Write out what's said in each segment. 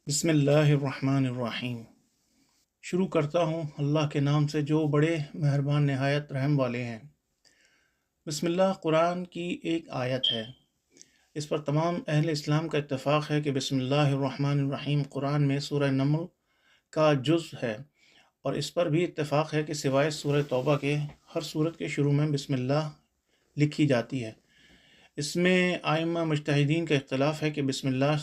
بسم اللہ الرحمن الرحیم۔ شروع کرتا ہوں اللہ کے نام سے جو بڑے مہربان نہایت رحم والے ہیں۔ بسم اللہ قرآن کی ایک آیت ہے۔ اس پر تمام اہل اسلام کا اتفاق ہے کہ بسم اللہ الرحمن الرحیم قرآن میں سورہ نمل کا جز ہے، اور اس پر بھی اتفاق ہے کہ سوائے سورہ توبہ کے ہر سورت کے شروع میں بسم اللہ لکھی جاتی ہے۔ اس میں ائمہ مجتہدین کا اختلاف ہے کہ بسم اللہ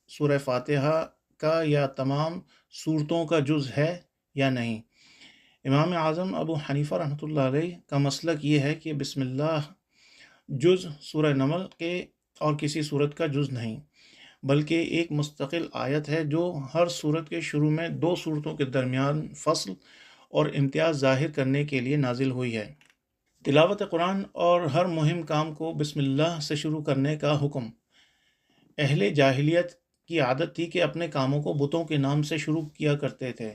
سورہ فاتحہ کا یا تمام صورتوں کا جز ہے یا نہیں۔ امام اعظم ابو حنیفہ رحمۃ اللہ علیہ کا مسلک یہ ہے کہ بسم اللہ جز سورہ نمل کے اور کسی صورت کا جز نہیں، بلکہ ایک مستقل آیت ہے جو ہر صورت کے شروع میں دو صورتوں کے درمیان فصل اور امتیاز ظاہر کرنے کے لیے نازل ہوئی ہے۔ تلاوت قرآن اور ہر مہم کام کو بسم اللہ سے شروع کرنے کا حکم۔ اہل جاہلیت کی عادت تھی کہ اپنے کاموں کو بتوں کے نام سے شروع کیا کرتے تھے۔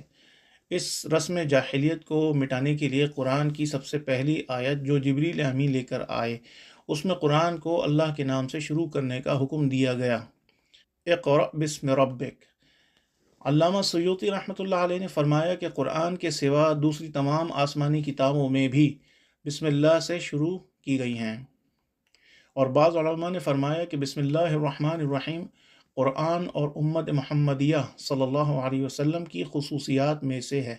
اس رسم جاہلیت کو مٹانے کے لیے قرآن کی سب سے پہلی آیت جو جبریل امین لے کر آئے، اس میں قرآن کو اللہ کے نام سے شروع کرنے کا حکم دیا گیا۔ اقرأ بسم ربک۔ علامہ سیوطی رحمۃ اللہ علیہ نے فرمایا کہ قرآن کے سوا دوسری تمام آسمانی کتابوں میں بھی بسم اللہ سے شروع کی گئی ہیں، اور بعض علماء نے فرمایا کہ بسم اللہ الرحمن الرحیم قرآن اور امت محمدیہ صلی اللہ علیہ وسلم کی خصوصیات میں سے ہے۔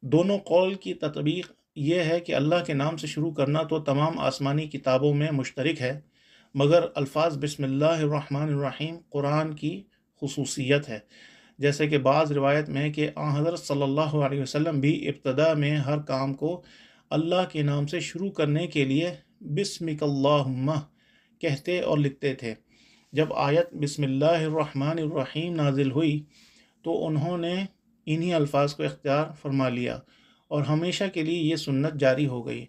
دونوں قول کی تطبیق یہ ہے کہ اللہ کے نام سے شروع کرنا تو تمام آسمانی کتابوں میں مشترک ہے، مگر الفاظ بسم اللہ الرحمن الرحیم قرآن کی خصوصیت ہے، جیسے کہ بعض روایت میں ہے کہ آن حضرت صلی اللہ علیہ وسلم بھی ابتدا میں ہر کام کو اللہ کے نام سے شروع کرنے کے لیے بسمک اللہم کہتے اور لکھتے تھے۔ جب آیت بسم اللہ الرحمن الرحیم نازل ہوئی تو انہوں نے انہی الفاظ کو اختیار فرما لیا، اور ہمیشہ کے لیے یہ سنت جاری ہو گئی۔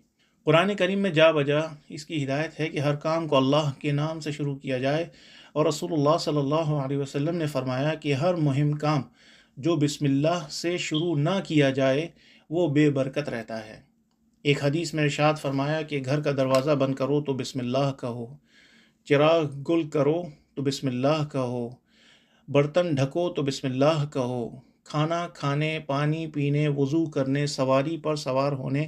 قرآن کریم میں جا بجا اس کی ہدایت ہے کہ ہر کام کو اللہ کے نام سے شروع کیا جائے، اور رسول اللہ صلی اللہ علیہ وسلم نے فرمایا کہ ہر مہم کام جو بسم اللہ سے شروع نہ کیا جائے وہ بے برکت رہتا ہے۔ ایک حدیث میں ارشاد فرمایا کہ گھر کا دروازہ بند کرو تو بسم اللہ کہو، چراغ گل کرو تو بسم اللہ کہو، برتن ڈھکو تو بسم اللہ کہو، کھانا کھانے، پانی پینے، وضو کرنے، سواری پر سوار ہونے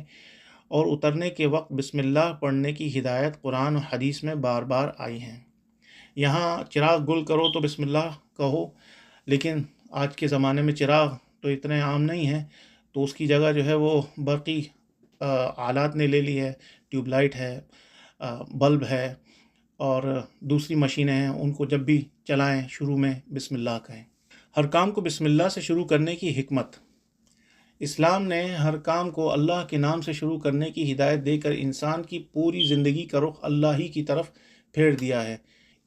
اور اترنے کے وقت بسم اللہ پڑھنے کی ہدایت قرآن و حدیث میں بار بار آئی ہیں۔ یہاں چراغ گل کرو تو بسم اللہ کہو، لیکن آج کے زمانے میں چراغ تو اتنے عام نہیں ہیں، تو اس کی جگہ جو ہے وہ برقی آلات نے لے لی ہے، ٹیوب لائٹ ہے، بلب ہے، اور دوسری مشینیں ہیں، ان کو جب بھی چلائیں شروع میں بسم اللہ کہیں۔ ہر کام کو بسم اللہ سے شروع کرنے کی حکمت۔ اسلام نے ہر کام کو اللہ کے نام سے شروع کرنے کی ہدایت دے کر انسان کی پوری زندگی کا رخ اللہ ہی کی طرف پھیر دیا ہے۔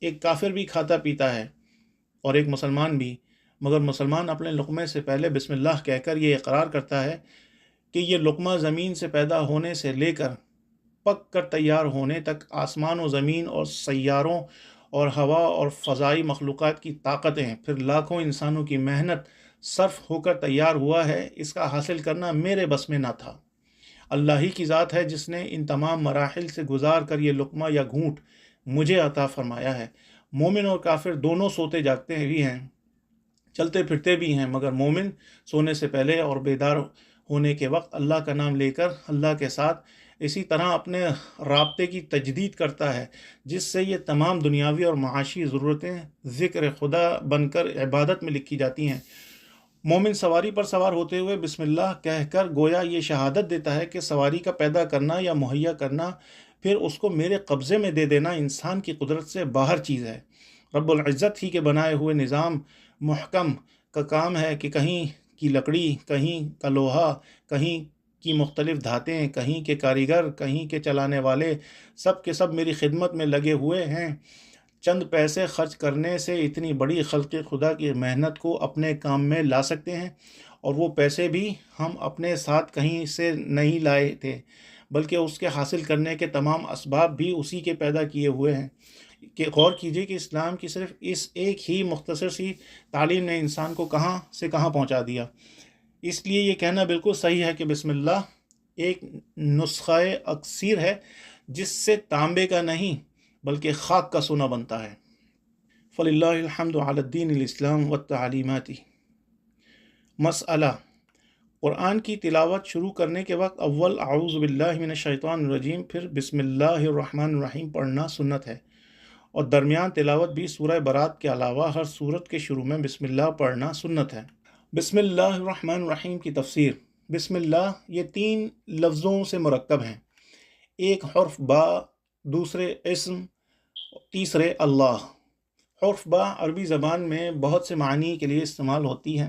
ایک کافر بھی کھاتا پیتا ہے اور ایک مسلمان بھی، مگر مسلمان اپنے لقمے سے پہلے بسم اللہ کہہ کر یہ اقرار کرتا ہے کہ یہ لقمہ زمین سے پیدا ہونے سے لے کر پک کر تیار ہونے تک آسمان و زمین اور سیاروں اور ہوا اور فضائی مخلوقات کی طاقتیں، پھر لاکھوں انسانوں کی محنت صرف ہو کر تیار ہوا ہے، اس کا حاصل کرنا میرے بس میں نہ تھا۔ اللہ ہی کی ذات ہے جس نے ان تمام مراحل سے گزار کر یہ لقمہ یا گھونٹ مجھے عطا فرمایا ہے۔ مومن اور کافر دونوں سوتے جاگتے بھی ہیں، چلتے پھرتے بھی ہیں، مگر مومن سونے سے پہلے اور بیدار ہونے کے وقت اللہ کا نام لے کر اللہ کے ساتھ اسی طرح اپنے رابطے کی تجدید کرتا ہے، جس سے یہ تمام دنیاوی اور معاشی ضرورتیں ذکر خدا بن کر عبادت میں لکھی جاتی ہیں۔ مومن سواری پر سوار ہوتے ہوئے بسم اللہ کہہ کر گویا یہ شہادت دیتا ہے کہ سواری کا پیدا کرنا یا مہیا کرنا، پھر اس کو میرے قبضے میں دے دینا انسان کی قدرت سے باہر چیز ہے۔ رب العزت ہی کے بنائے ہوئے نظام محکم کا کام ہے کہ کہیں کی لکڑی، کہیں کا لوہا، کہیں کی مختلف دھاتیں، کہیں کے کاریگر، کہیں کے چلانے والے، سب کے سب میری خدمت میں لگے ہوئے ہیں۔ چند پیسے خرچ کرنے سے اتنی بڑی خلق خدا کی محنت کو اپنے کام میں لا سکتے ہیں، اور وہ پیسے بھی ہم اپنے ساتھ کہیں سے نہیں لائے تھے، بلکہ اس کے حاصل کرنے کے تمام اسباب بھی اسی کے پیدا کیے ہوئے ہیں۔ کہ غور کیجئے کہ اسلام کی صرف اس ایک ہی مختصر سی تعلیم نے انسان کو کہاں سے کہاں پہنچا دیا۔ اس لیے یہ کہنا بالکل صحیح ہے کہ بسم اللہ ایک نسخہ اکسیر ہے جس سے تانبے کا نہیں بلکہ خاک کا سونا بنتا ہے۔ فللہ الحمد علی الدین الاسلام والتعلیمات۔ مسئلہ: قرآن کی تلاوت شروع کرنے کے وقت اول اعوذ باللہ من الشیطان الرجیم پھر بسم اللہ الرحمن الرحیم پڑھنا سنت ہے، اور درمیان تلاوت بھی سورہ برات کے علاوہ ہر سورت کے شروع میں بسم اللہ پڑھنا سنت ہے۔ بسم اللہ الرحمن الرحیم کی تفسیر: بسم اللہ یہ 3 لفظوں سے مرکب ہیں، ایک حرف با، دوسرے اسم، تیسرے اللہ۔ حرف با عربی زبان میں بہت سے معنی کے لیے استعمال ہوتی ہے،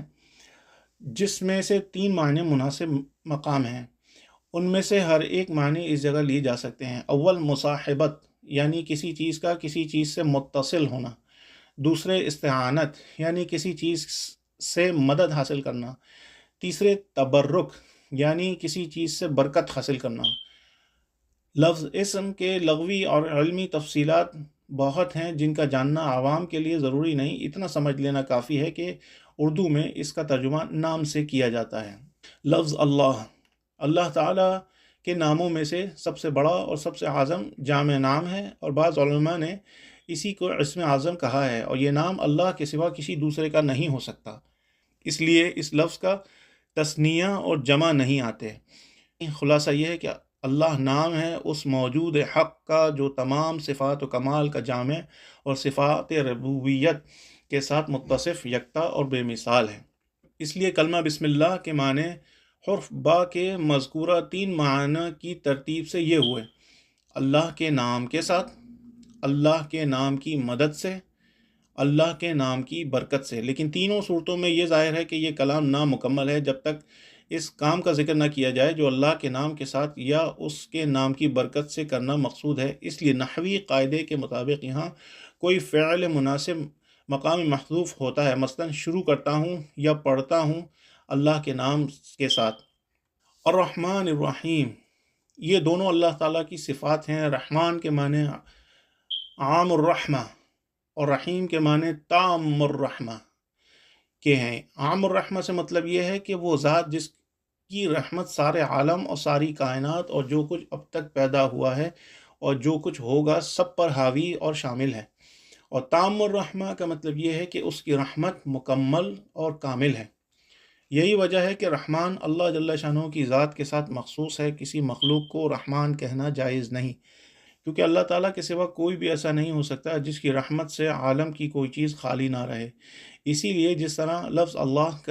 جس میں سے 3 معنی مناسب مقام ہیں۔ ان میں سے ہر ایک معنی اس جگہ لیے جا سکتے ہیں۔ اول مصاحبت، یعنی کسی چیز کا کسی چیز سے متصل ہونا۔ دوسرے استعانت، یعنی کسی چیز سے مدد حاصل کرنا۔ تیسرے تبرک، یعنی کسی چیز سے برکت حاصل کرنا۔ لفظ اسم کے لغوی اور علمی تفصیلات بہت ہیں جن کا جاننا عوام کے لیے ضروری نہیں، اتنا سمجھ لینا کافی ہے کہ اردو میں اس کا ترجمہ نام سے کیا جاتا ہے۔ لفظ اللہ، اللہ تعالیٰ کے ناموں میں سے سب سے بڑا اور سب سے اعظم جامع نام ہے، اور بعض علماء نے اسی کو اسم اعظم کہا ہے، اور یہ نام اللہ کے سوا کسی دوسرے کا نہیں ہو سکتا، اس لیے اس لفظ کا تثنیہ اور جمع نہیں آتے۔ خلاصہ یہ ہے کہ اللہ نام ہے اس موجود حق کا جو تمام صفات و کمال کا جامع اور صفات ربوبیت کے ساتھ متصف، یکتا اور بے مثال ہے۔ اس لیے کلمہ بسم اللہ کے معنی حرف با کے مذکورہ 3 معنی کی ترتیب سے یہ ہوئے: اللہ کے نام کے ساتھ، اللہ کے نام کی مدد سے، اللہ کے نام کی برکت سے۔ لیکن تینوں صورتوں میں یہ ظاہر ہے کہ یہ کلام نامکمل ہے جب تک اس کام کا ذکر نہ کیا جائے جو اللہ کے نام کے ساتھ یا اس کے نام کی برکت سے کرنا مقصود ہے۔ اس لیے نحوی قاعدے کے مطابق یہاں کوئی فعل مناسب مقام محذوف ہوتا ہے، مثلا شروع کرتا ہوں یا پڑھتا ہوں اللہ کے نام کے ساتھ۔ الرحمن الرحیم، یہ دونوں اللہ تعالیٰ کی صفات ہیں۔ رحمان کے معنی عام الرحمہ اور رحیم کے معنی تام الرحمہ کے ہیں۔ عام الرحمہ سے مطلب یہ ہے کہ وہ ذات جس کی رحمت سارے عالم اور ساری کائنات اور جو کچھ اب تک پیدا ہوا ہے اور جو کچھ ہوگا سب پر حاوی اور شامل ہے، اور تام الرحمہ کا مطلب یہ ہے کہ اس کی رحمت مکمل اور کامل ہے۔ یہی وجہ ہے کہ رحمان اللہ جل شانہ کی ذات کے ساتھ مخصوص ہے، کسی مخلوق کو رحمان کہنا جائز نہیں، کیونکہ اللہ تعالیٰ کے سوا کوئی بھی ایسا نہیں ہو سکتا جس کی رحمت سے عالم کی کوئی چیز خالی نہ رہے۔ اسی لیے جس طرح لفظ اللہ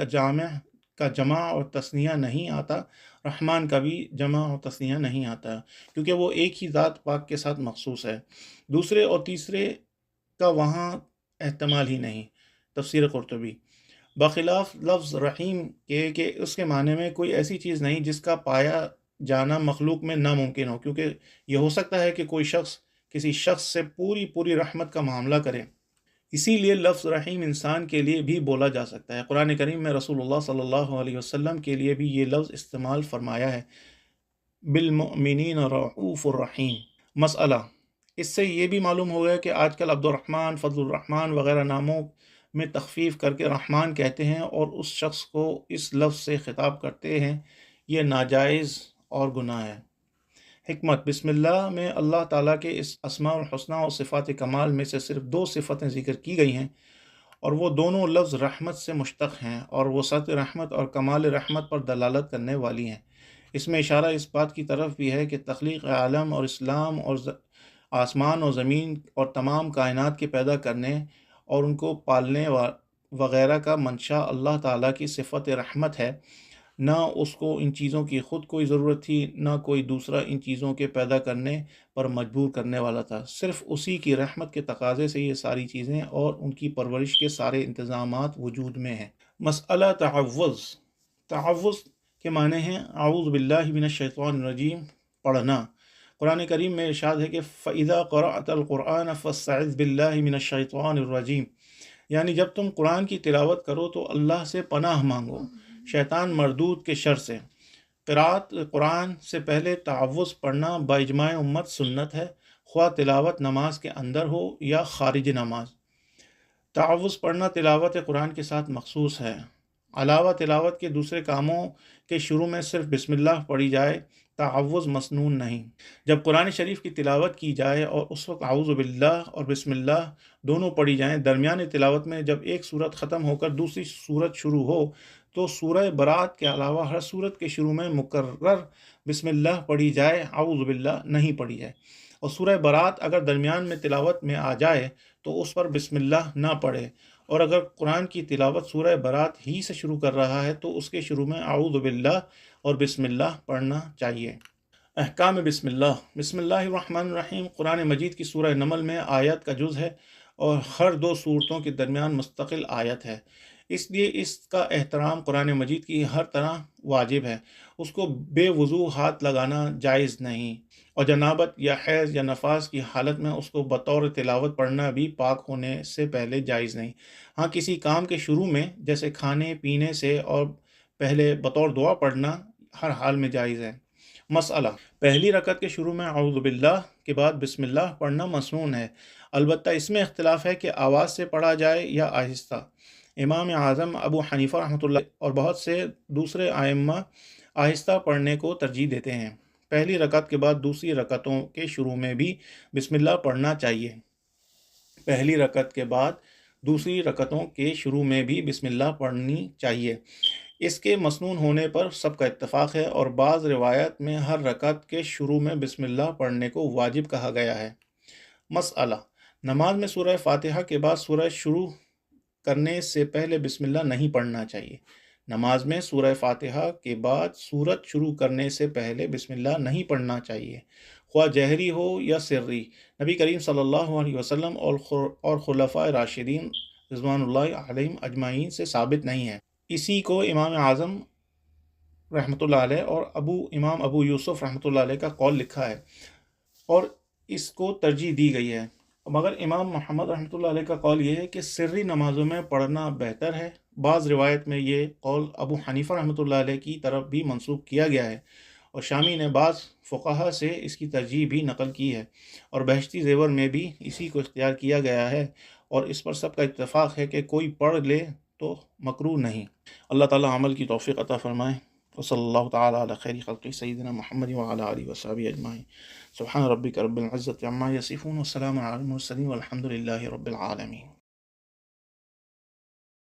کا جمع اور تثنیہ نہیں آتا، رحمان کا بھی جمع اور تثنیہ نہیں آتا، کیونکہ وہ ایک ہی ذات پاک کے ساتھ مخصوص ہے، دوسرے اور تیسرے کا وہاں احتمال ہی نہیں۔ تفسیر قرطبی: بخلاف لفظ رحیم کے کہ اس کے معنی میں کوئی ایسی چیز نہیں جس کا پایا جانا مخلوق میں ناممکن ہو، کیونکہ یہ ہو سکتا ہے کہ کوئی شخص کسی شخص سے پوری رحمت کا معاملہ کرے، اسی لیے لفظ رحیم انسان کے لیے بھی بولا جا سکتا ہے۔ قرآن کریم میں رسول اللہ صلی اللہ علیہ وسلم کے لیے بھی یہ لفظ استعمال فرمایا ہے، بالمؤمنین رؤوف الرحیم۔ مسئلہ: اس سے یہ بھی معلوم ہو گیا کہ آج کل عبد الرحمن، فضل الرحمن وغیرہ ناموں میں تخفیف کر کے رحمان کہتے ہیں اور اس شخص کو اس لفظ سے خطاب کرتے ہیں، یہ ناجائز اور گناہ ہے۔ حکمت: بسم اللہ میں اللہ تعالیٰ کے اس اسماء الحسنہ اور صفات کمال میں سے صرف 2 صفتیں ذکر کی گئی ہیں، اور وہ دونوں لفظ رحمت سے مشتق ہیں اور وسعت رحمت اور کمال رحمت پر دلالت کرنے والی ہیں۔ اس میں اشارہ اس بات کی طرف بھی ہے کہ تخلیق عالم اور اسلام اور آسمان اور زمین اور تمام کائنات کے پیدا کرنے اور ان کو پالنے وغیرہ کا منشا اللہ تعالیٰ کی صفت رحمت ہے، نہ اس کو ان چیزوں کی خود کوئی ضرورت تھی، نہ کوئی دوسرا ان چیزوں کے پیدا کرنے پر مجبور کرنے والا تھا، صرف اسی کی رحمت کے تقاضے سے یہ ساری چیزیں اور ان کی پرورش کے سارے انتظامات وجود میں ہیں۔ مسئلہ تعوذ: تعوذ کے معنی ہیں اعوذ باللہ من الشیطان الرجیم، پڑھنا۔ قرآن کریم میں ارشاد ہے کہ فَإِذَا قَرَأْتَ الْقُرْآنَ فَاسْتَعِذْ بِاللَّهِ مِنَ الشَّيْطَانِ الرَّجِيمِ، یعنی جب تم قرآن کی تلاوت کرو تو اللہ سے پناہ مانگو شیطان مردود کے شر سے۔ قراءت قرآن سے پہلے تعوذ پڑھنا باجماع امت سنت ہے، خواہ تلاوت نماز کے اندر ہو یا خارج نماز۔ تعوذ پڑھنا تلاوت قرآن کے ساتھ مخصوص ہے، علاوہ تلاوت کے دوسرے کاموں کے شروع میں صرف بسم اللہ پڑھی جائے تعوذ مسنون نہیں۔ جب قرآن شریف کی تلاوت کی جائے اور اس وقت اعوذ باللہ اور بسم اللہ دونوں پڑھی جائیں، درمیان تلاوت میں جب ایک سورت ختم ہو کر دوسری سورت شروع ہو تو سورہ برات کے علاوہ ہر سورت کے شروع میں مکرر بسم اللہ پڑھی جائے، اعوذ باللہ نہیں پڑھی جائے۔ اور سورہ برات اگر درمیان میں تلاوت میں آ جائے تو اس پر بسم اللہ نہ پڑھے، اور اگر قرآن کی تلاوت سورہ برات ہی سے شروع کر رہا ہے تو اس کے شروع میں اعوذ باللہ اور بسم اللہ پڑھنا چاہیے۔ احکام بسم اللہ۔ بسم اللہ الرحمن الرحیم قرآن مجید کی سورہ نمل میں آیت کا جز ہے اور ہر دو صورتوں کے درمیان مستقل آیت ہے، اس لیے اس کا احترام قرآن مجید کی ہر طرح واجب ہے۔ اس کو بے وضو ہاتھ لگانا جائز نہیں، اور جنابت یا حیض یا نفاس کی حالت میں اس کو بطور تلاوت پڑھنا بھی پاک ہونے سے پہلے جائز نہیں۔ ہاں کسی کام کے شروع میں جیسے کھانے پینے سے اور پہلے بطور دعا پڑھنا ہر حال میں جائز ہے۔ مسئلہ: پہلی رکعت کے شروع میں اعوذ باللہ کے بعد بسم اللہ پڑھنا مسنون ہے، البتہ اس میں اختلاف ہے کہ آواز سے پڑھا جائے یا آہستہ۔ امام اعظم ابو حنیفہ رحمۃ اللہ اور بہت سے دوسرے ائمہ آہستہ پڑھنے کو ترجیح دیتے ہیں۔ پہلی رکعت کے بعد دوسری رکعتوں کے شروع میں بھی بسم اللہ پڑھنا چاہیے۔ پہلی رکعت کے بعد دوسری رکعتوں کے شروع میں بھی بسم اللہ پڑھنی چاہیے۔ اس کے مسنون ہونے پر سب کا اتفاق ہے، اور بعض روایت میں ہر رکعت کے شروع میں بسم اللہ پڑھنے کو واجب کہا گیا ہے۔ مسئلہ: نماز میں سورہ فاتحہ کے بعد سورہ شروع کرنے سے پہلے بسم اللہ نہیں پڑھنا چاہیے۔ نماز میں سورہ فاتحہ کے بعد سورت شروع کرنے سے پہلے بسم اللہ نہیں پڑھنا چاہیے، خواہ جہری ہو یا سری۔ نبی کریم صلی اللہ علیہ وسلم اور خلفائے راشدین رضوان اللہ علیہم اجمعین سے ثابت نہیں ہے۔ اسی کو امام اعظم رحمۃ اللہ علیہ اور امام ابو یوسف رحمۃ اللہ علیہ کا قول لکھا ہے اور اس کو ترجیح دی گئی ہے، مگر امام محمد رحمۃ اللہ علیہ کا قول یہ ہے کہ سری نمازوں میں پڑھنا بہتر ہے۔ بعض روایت میں یہ قول ابو حنیفہ رحمۃ اللہ علیہ کی طرف بھی منسوخ کیا گیا ہے، اور شامی نے بعض فقہا سے اس کی ترجیح بھی نقل کی ہے، اور بہشتی زیور میں بھی اسی کو اختیار کیا گیا ہے، اور اس پر سب کا اتفاق ہے کہ کوئی پڑھ لے تو مکروہ نہیں۔ اللہ تعالیٰ عمل کی توفیق عطا فرمائے۔ وصلی اللہ تعالیٰ علی خیر خلقہ سیدنا محمد وعلی آلہ وصحبہ اجمعین۔ سبحان ربک رب العزۃ عما یصفون وسلام علی المرسلین والحمد للہ رب العالمین۔